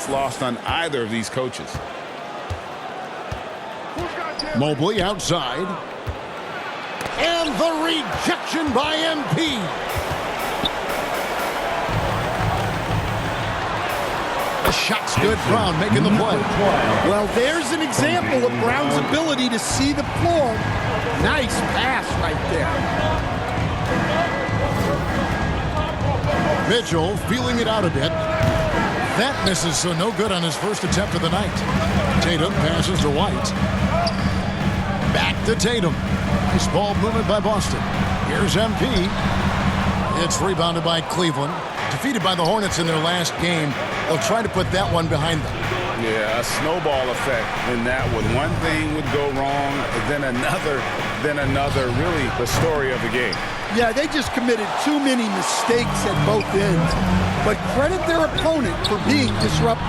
lost on either of these coaches. Mobley outside. And the rejection by MP. The shot's good. Brown making the play. Well, there's an example of Brown's ability to see the floor. Nice pass right there. Mitchell feeling it out a bit. That misses, so no good on his first attempt of the night. Tatum passes to White. Back to Tatum. Nice ball movement by Boston. Here's MP. It's rebounded by Cleveland. Defeated by the Hornets in their last game. They'll try to put that one behind them. Yeah, a snowball effect in that one. One thing would go wrong, then another, then another. Really the story of the game. Yeah, they just committed too many mistakes at both ends. But credit their opponent for being disruptive.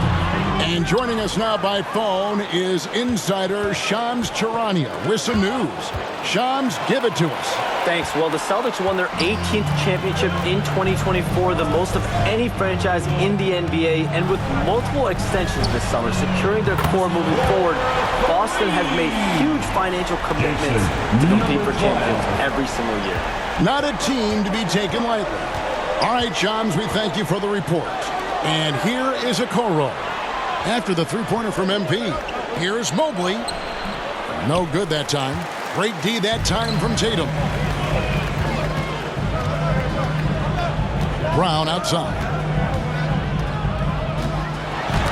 And joining us now by phone is insider Shams Charania with some news. Shams, give it to us. Thanks. Well, the Celtics won their 18th championship in 2024, the most of any franchise in the NBA, and with multiple extensions this summer securing their core moving forward, Boston has made huge financial commitments to compete for championships every single year. Not a team to be taken lightly. All right, Shams, we thank you for the report. And here is Okoro. After the three-pointer from MP, here's Mobley. No good that time. Great D that time from Tatum. Brown outside.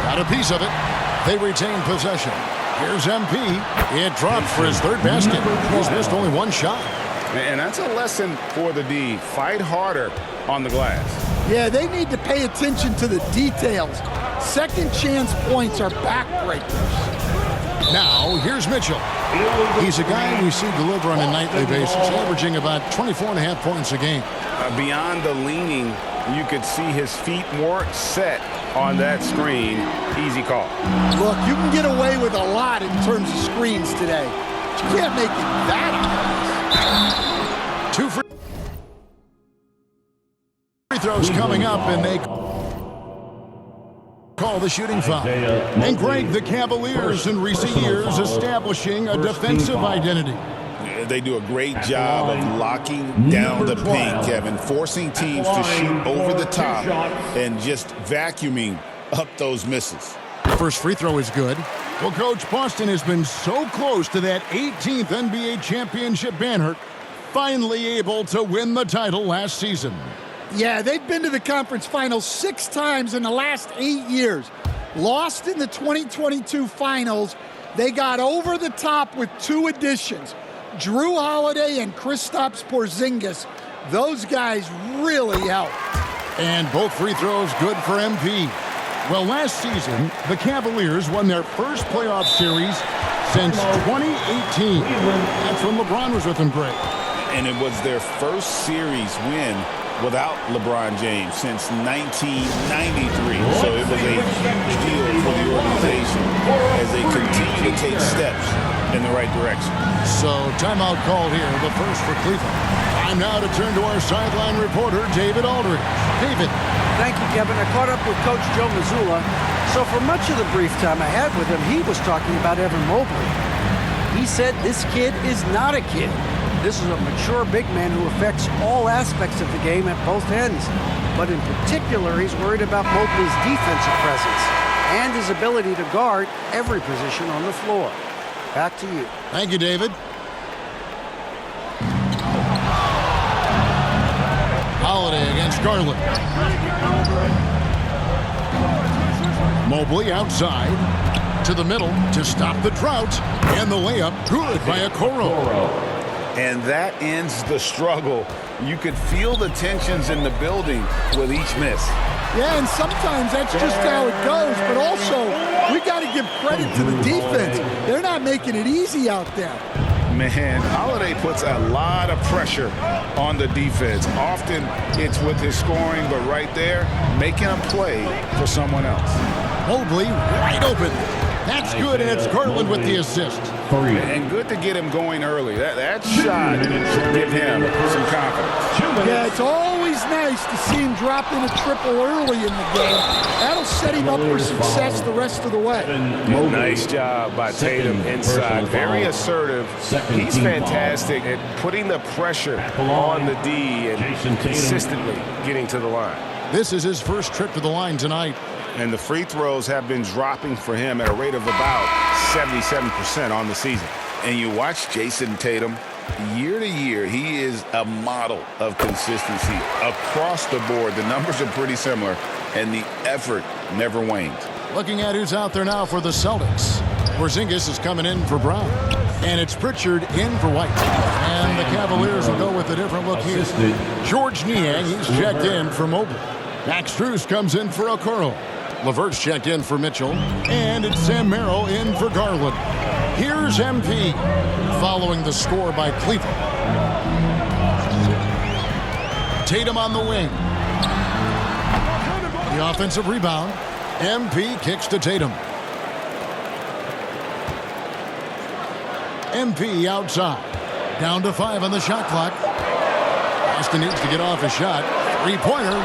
Got a piece of it. They retain possession. Here's MP. It dropped for his third basket. He's missed only one shot. And that's a lesson for the D. Fight harder on the glass. Yeah, they need to pay attention to the details. Second chance points are backbreakers. Now, here's Mitchell. He's a guy we see deliver on a nightly basis, averaging about 24.5 points a game. Beyond the leaning, you could see his feet more set on that screen. Easy call. Look, you can get away with a lot in terms of screens today. But you can't make it that obvious. Two free throws coming up, and they call the shooting foul. And Greg, the Cavaliers in recent years establishing a defensive identity. They do a great job of locking down the paint, Kevin, forcing teams to shoot over the top and just vacuuming up those misses. First free throw is good. Well, Coach, Boston has been so close to that 18th NBA championship banner, finally able to win the title last season. Yeah, they've been to the conference finals 6 times in the last 8 years. Lost in the 2022 finals. They got over the top with 2 additions. Drew Holiday and Kristaps Porzingis. Those guys really helped. And both free throws good for MP. Well, last season, the Cavaliers won their first playoff series since 2018. That's when LeBron was with them, Greg. And it was their first series win without LeBron James since 1993. So it was a huge deal for the organization as they continue to take steps in the right direction. So timeout called here, the first for Cleveland. Time now to turn to our sideline reporter, David Aldridge. David. Thank you, Kevin. I caught up with Coach Joe Mazzulla. So for much of the brief time I had with him, he was talking about Evan Mobley. He said this kid is not a kid. This is a mature big man who affects all aspects of the game at both ends. But in particular, he's worried about Mobley's defensive presence and his ability to guard every position on the floor. Back to you. Thank you, David. Holiday against Garland. Mobley outside to the middle to stop the drought. And the layup good by Okoro. And that ends the struggle. You could feel the tensions in the building with each miss. Yeah, and sometimes that's just how it goes. But also, we got to give credit to the defense. They're not making it easy out there. Man, Holiday puts a lot of pressure on the defense. Often it's with his scoring, but right there, making a play for someone else. Mobley wide open. That's good, and it's Garland with the assist. 3. And good to get him going early. That shot should give him some confidence. Yeah, it's always nice to see him drop in a triple early in the game. That'll set him up for success the rest of the way. Nice job by Tatum inside. Very assertive. He's fantastic at putting the pressure on the D and consistently getting to the line. This is his first trip to the line tonight. And the free throws have been dropping for him at a rate of about 77% on the season. And you watch Jason Tatum, year to year, he is a model of consistency across the board. The numbers are pretty similar, and the effort never wanes. Looking at who's out there now for the Celtics. Porzingis is coming in for Brown. And it's Pritchard in for White. And the Cavaliers will go with a different look here. George Niang, he's checked in for Mobley. Max Strus comes in for Okoro. LeVert's checked in for Mitchell. And it's Sam Merrill in for Garland. Here's MP following the score by Cleveland. Tatum on the wing. The offensive rebound. MP kicks to Tatum. MP outside. Down to 5 on the shot clock. Boston needs to get off a shot. Three-pointer.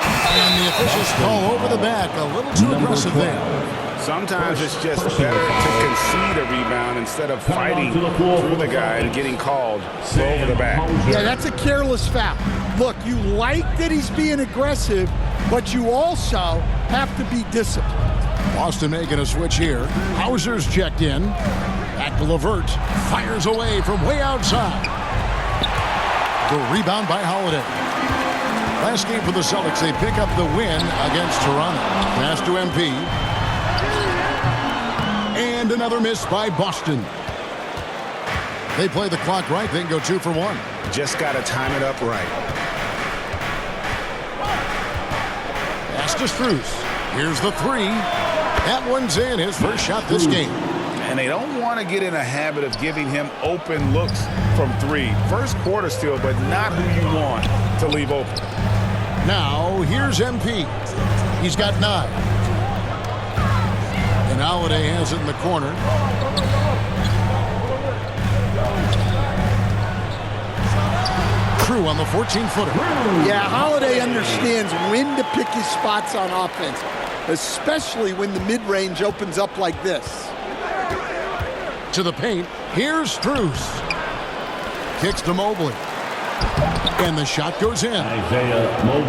And the officials call over the back. A little too aggressive there. Sometimes it's just better to concede a rebound instead of fighting through the guy and getting called over the back. Yeah, that's a careless foul. Look, you like that he's being aggressive, but you also have to be disciplined. Boston making a switch here. Hauser's checked in. Back to LeVert. Fires away from way outside. The rebound by Holiday. Last game for the Celtics, they pick up the win against Toronto. Pass to MP. And another miss by Boston. They play the clock right, they can go 2 for 1. Just got to time it up right. Pass to Strus. Here's the 3. That one's in, his first shot this game. And they don't want to get in a habit of giving him open looks from 3. First quarter still, but not who you want to leave open. Now, here's MP. He's got 9. And Holiday has it in the corner. True on the 14-footer. Yeah, Holiday understands when to pick his spots on offense, especially when the mid-range opens up like this. To the paint. Here's Strus. Kicks to Mobley. And the shot goes in.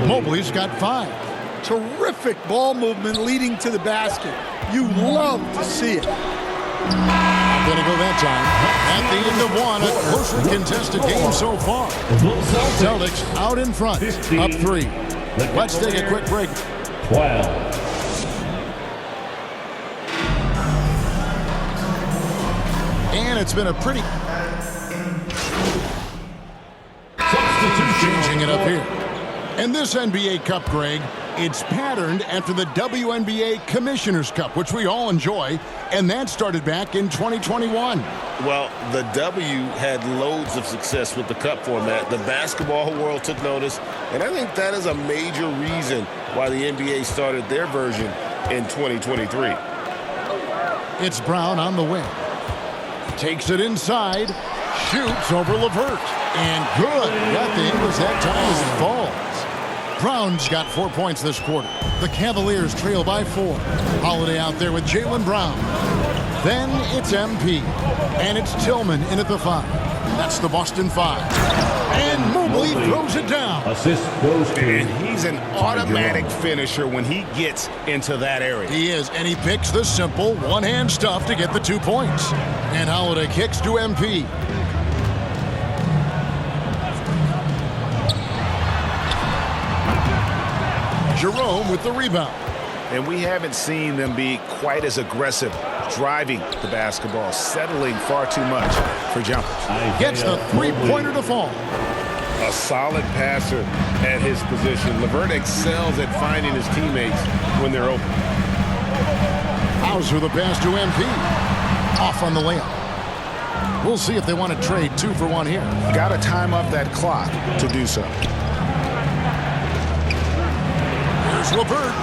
Mobley's got 5. Terrific ball movement leading to the basket. You love to see it. Not going to go that time. At the end of 1, a closely contested game so far. Celtics out in front, up 3. Let's take a quick break. 12. And it's been a pretty... Changing it up here. And this NBA Cup, Greg, it's patterned after the WNBA Commissioner's Cup, which we all enjoy, and that started back in 2021. Well, the W had loads of success with the Cup format. The basketball world took notice, and I think that is a major reason why the NBA started their version in 2023. It's Brown on the wing. Takes it inside, shoots over LeVert, and good. Nothing was that time as it falls. Brown's got 4 points this quarter. The Cavaliers trail by 4. Holiday out there with Jaylen Brown. Then it's MP, and it's Tillman in at the 5. That's the Boston 5. And Mobley throws it down. Assist goes to. And he's an automatic finisher when he gets into that area. He is, and he picks the simple one-hand stuff to get the 2 points. And Holiday kicks to MP. Jerome with the rebound. And we haven't seen them be quite as aggressive driving the basketball, settling far too much for jumpers. Gets the three-pointer to fall. A solid passer at his position. LeVert excels at finding his teammates when they're open. Hauser the pass to MP. Off on the layup. We'll see if they want to trade 2 for 1 here. Got to time up that clock to do so. Here's LeVert.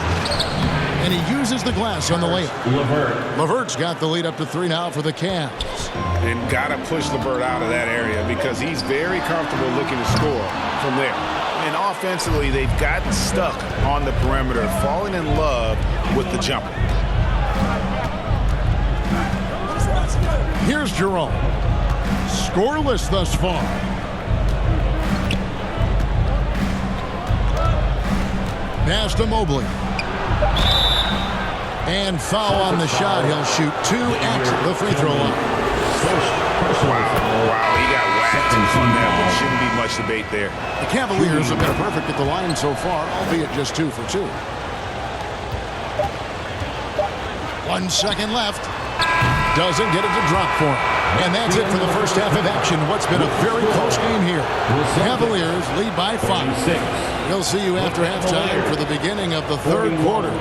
And he uses the glass on the layup. LeVert. LeVert's got the lead up to 3 now for the Cavs. And got to push LeVert out of that area because he's very comfortable looking to score from there. And offensively, they've gotten stuck on the perimeter, falling in love with the jumper. Here's Jerome. Scoreless thus far. Pass to Mobley. And foul on the shot. He'll shoot 2 at the free throw line. Wow, he got whacked on that one. Shouldn't be much debate there. The Cavaliers have been perfect at the line so far, albeit just 2 for 2. 1 second left. Doesn't get it to drop for him. And that's it for the first half of action. What's been a very close game here. The Cavaliers lead by 5. We'll see you after halftime for the beginning of the third quarter.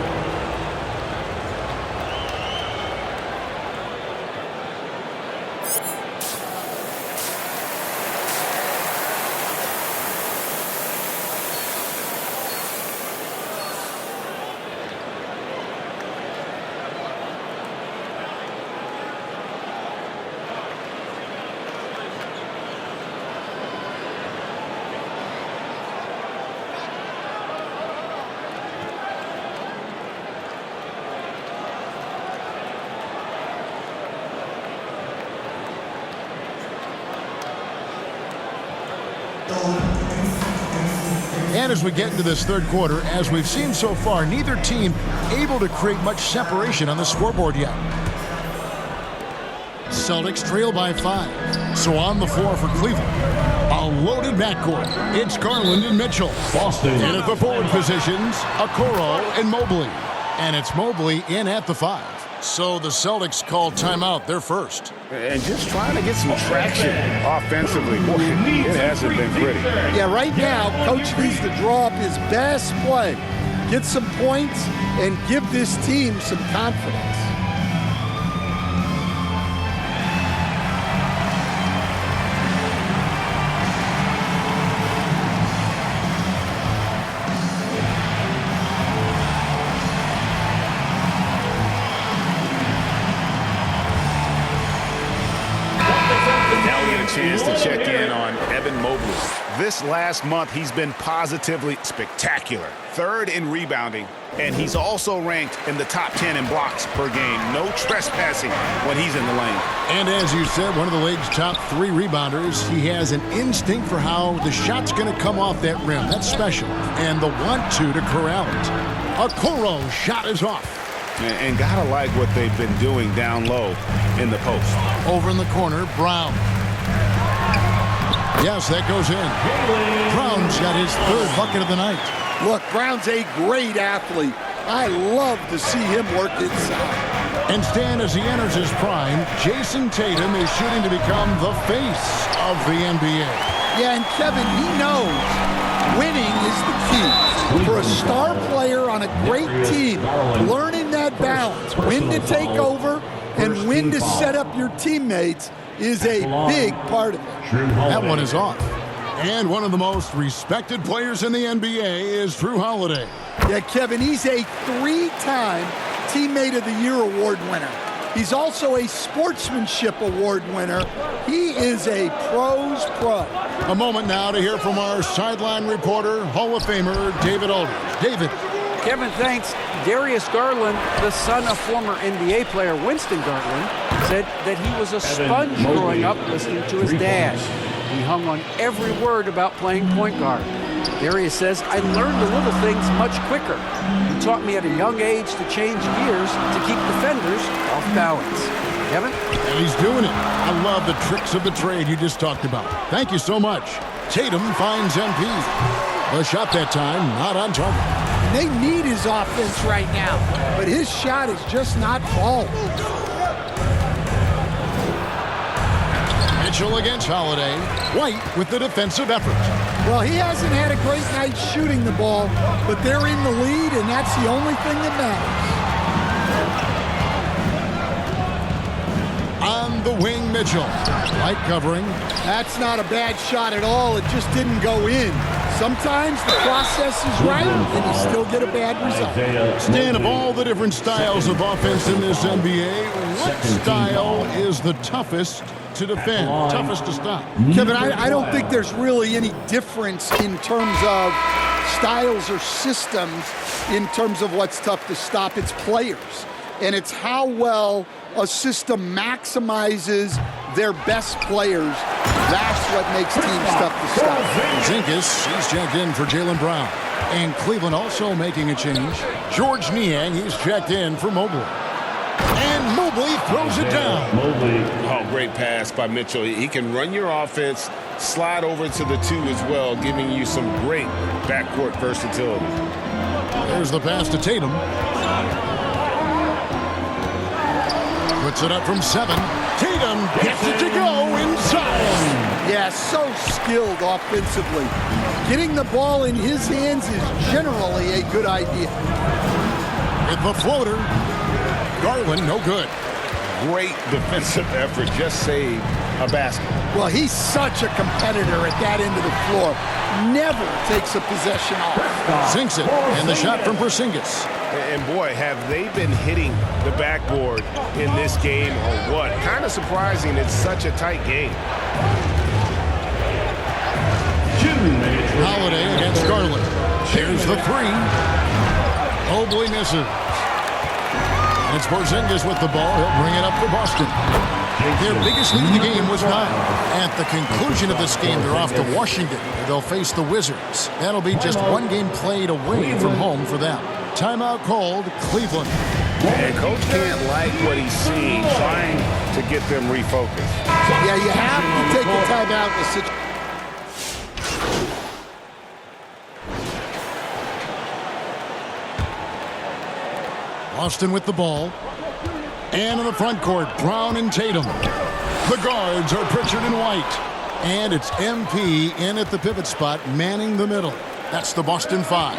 And as we get into this third quarter, as we've seen so far, neither team able to create much separation on the scoreboard yet. Celtics trail by 5. So on the floor for Cleveland, a loaded backcourt. It's Garland and Mitchell. Boston. And at the forward positions, Okoro and Mobley. And it's Mobley in at the 5. So the Celtics call timeout. They're first. And just trying to get some traction offensively. Boy, it hasn't been pretty. Yeah, right now, Coach needs to draw up his best play, get some points, and give this team some confidence. Chance to check in on Evan Mobley. This last month, he's been positively spectacular. 3rd in rebounding, and he's also ranked in the top 10 in blocks per game. No trespassing when he's in the lane. And as you said, one of the league's top 3 rebounders. He has an instinct for how the shot's going to come off that rim. That's special. And the want-to corral it. Okoro shot is off. And gotta like what they've been doing down low in the post. Over in the corner, Brown. Yes, that goes in. Brown's got his 3rd bucket of the night. Look, Brown's a great athlete. I love to see him work inside. And Stan, as he enters his prime, Jason Tatum is shooting to become the face of the NBA. Yeah, and Kevin, he knows winning is the key. For a star player on a great team, learning that balance, when to take over and when to set up your teammates, is a big part of it. That one is off. And one of the most respected players in the NBA is Drew Holiday. Yeah, Kevin, he's a 3-time Teammate of the Year award winner. He's also a Sportsmanship Award winner. He is a pro's pro. A moment now to hear from our sideline reporter, Hall of Famer David Aldridge. David. Kevin, thanks. Darius Garland, the son of former NBA player Winston Garland, said that he was a sponge growing up listening to his dad. He hung on every word about playing point guard. Darius says, I learned the little things much quicker. He taught me at a young age to change gears to keep defenders off balance. Kevin? And he's doing it. I love the tricks of the trade you just talked about. Thank you so much. Tatum finds MP. The shot that time, not on target. They need his offense right now, but his shot is just not falling. Mitchell against Holiday. White with the defensive effort. Well, he hasn't had a great night shooting the ball, but they're in the lead, and that's the only thing that matters. On the wing, Mitchell. White covering. That's not a bad shot at all. It just didn't go in. Sometimes the process is right, and you still get a bad result. Stan, of all the different styles of offense in this NBA, what style is the toughest to defend, toughest to stop? Kevin, I don't think there's really any difference in terms of styles or systems in terms of what's tough to stop. It's players, and it's how well a system maximizes their best players. That's what makes teams tough to stop. Zinkus, he's checked in for Jaylen Brown. And Cleveland also making a change. George Niang, he's checked in for Mobley. And Mobley throws it down. Oh, great pass by Mitchell. He can run your offense, slide over to the 2 as well, giving you some great backcourt versatility. There's the pass to Tatum. Puts it up from 7. Tatum gets it to go inside. Yeah, so skilled offensively. Getting the ball in his hands is generally a good idea. With the floater. Garland, no good. Great defensive effort. Just saved a basket. Well, he's such a competitor at that end of the floor. Never takes a possession off. Sinks it. And the shot from Porzingis. And boy, have they been hitting the backboard in this game or what? Kind of surprising. It's such a tight game. Holiday against Garland. Here's the 3. Mobley misses. And it's Porzingis with the ball. He'll bring it up for Boston. Their biggest lead in the game was 9. At the conclusion of this game, they're off to Washington. They'll face the Wizards. That'll be just one game played away from home for them. Timeout called, Cleveland. And Coach can't like what he's seeing, trying to get them refocused. Yeah, you have to take a timeout in the situation. Boston with the ball. And in the front court, Brown and Tatum. The guards are Pritchard and White. And it's MP in at the pivot spot, manning the middle. That's the Boston 5.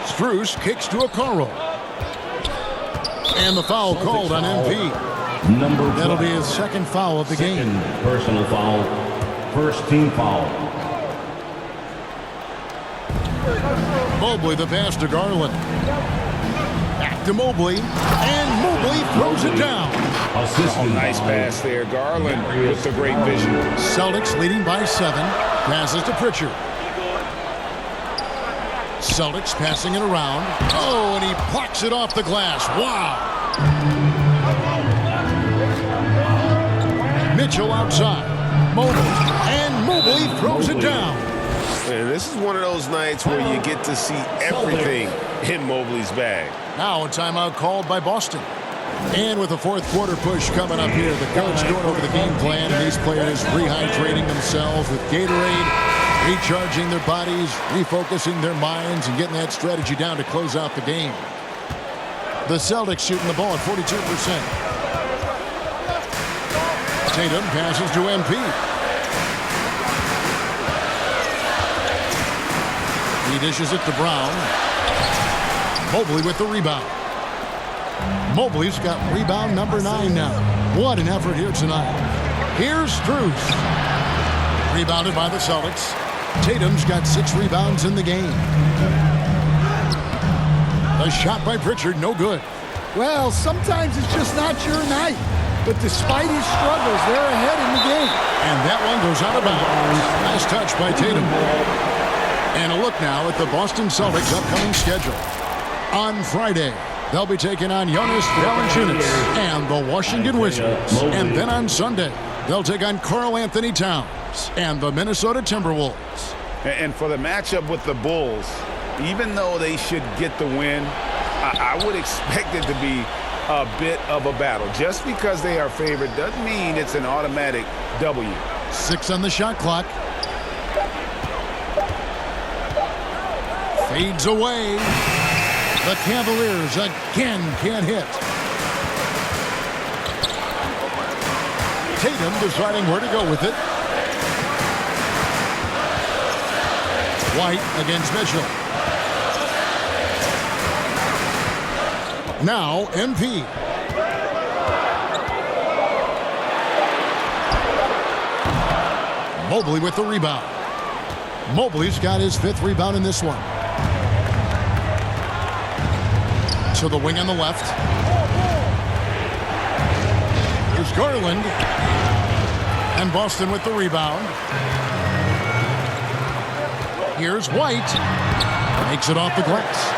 Strus kicks to Okoro. And the foul called on MP. That'll be his second foul of the game. Personal foul. First team foul. Mobley the pass to Garland. Back to Mobley. And Mobley throws it down. Oh, nice pass there. Garland with the great vision. Celtics leading by 7. Passes to Pritchard. Celtics passing it around. Oh, and he plucks it off the glass. Wow. Mitchell outside. Mobley. And Mobley throws it down. And this is one of those nights where you get to see everything in Mobley's bag. Now a timeout called by Boston. And with the fourth quarter push coming up here, the coach going over the game plan, and these players rehydrating themselves with Gatorade, recharging their bodies, refocusing their minds, and getting that strategy down to close out the game. The Celtics shooting the ball at 42%. Tatum passes to MP. He dishes it to Brown. Mobley with the rebound. Mobley's got rebound number 9 now. What an effort here tonight. Here's Strus. Rebounded by the Celtics. Tatum's got 6 rebounds in the game. A shot by Pritchard, no good. Well, sometimes it's just not your night. But despite his struggles, they're ahead in the game. And that one goes out of bounds. Nice touch by Tatum. And a look now at the Boston Celtics' upcoming schedule. On Friday, they'll be taking on Jonas Valanciunas and the Washington Wizards. And then on Sunday, they'll take on Karl Anthony Towns and the Minnesota Timberwolves. And for the matchup with the Bulls, even though they should get the win, I would expect it to be a bit of a battle. Just because they are favored doesn't mean it's an automatic W. 6 on the shot clock. Fades away. The Cavaliers again can't hit. Tatum deciding where to go with it. White against Mitchell. Now MP. Mobley with the rebound. Mobley's got his 5th rebound in this one. To the wing on the left. Here's Garland. And Boston with the rebound. Here's White. Makes it off the glass.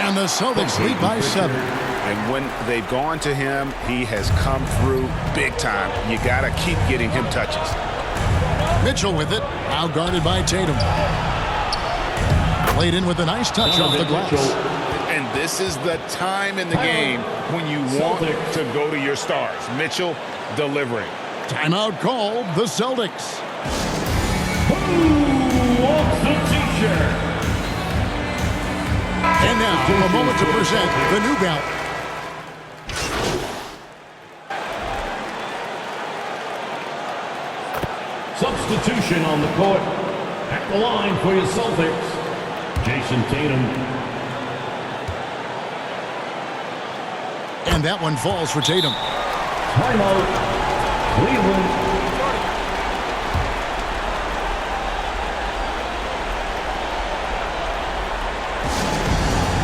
And the Celtics lead by 7. And when they've gone to him, he has come through big time. You got to keep getting him touches. Mitchell with it. Now guarded by Tatum. Played in with a nice touch off the glass. And this is the time in the game when you want to go to your stars. Mitchell delivering. Timeout called, the Celtics. Who wants the t-shirt? And now, a moment to present the New Balance. Substitution on the court. At the line for your Celtics, Jason Tatum. And that one falls for Tatum. Timeout, Cleveland.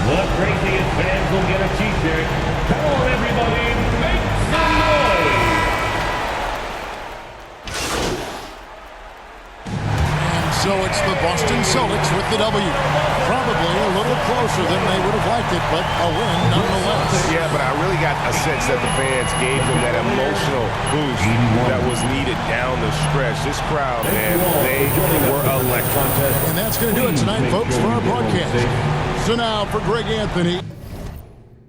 The craziest fans will get a t-shirt. Come on, everybody, make some noise! And so it's the Boston Celtics with the W. Probably a little closer than they would have liked it, but a win nonetheless. Yeah, but I really got a sense that the fans gave them that emotional boost that was needed down the stretch. This crowd, man, they were electric. And that's going to do it tonight, folks, for our broadcast. So now for Greg Anthony.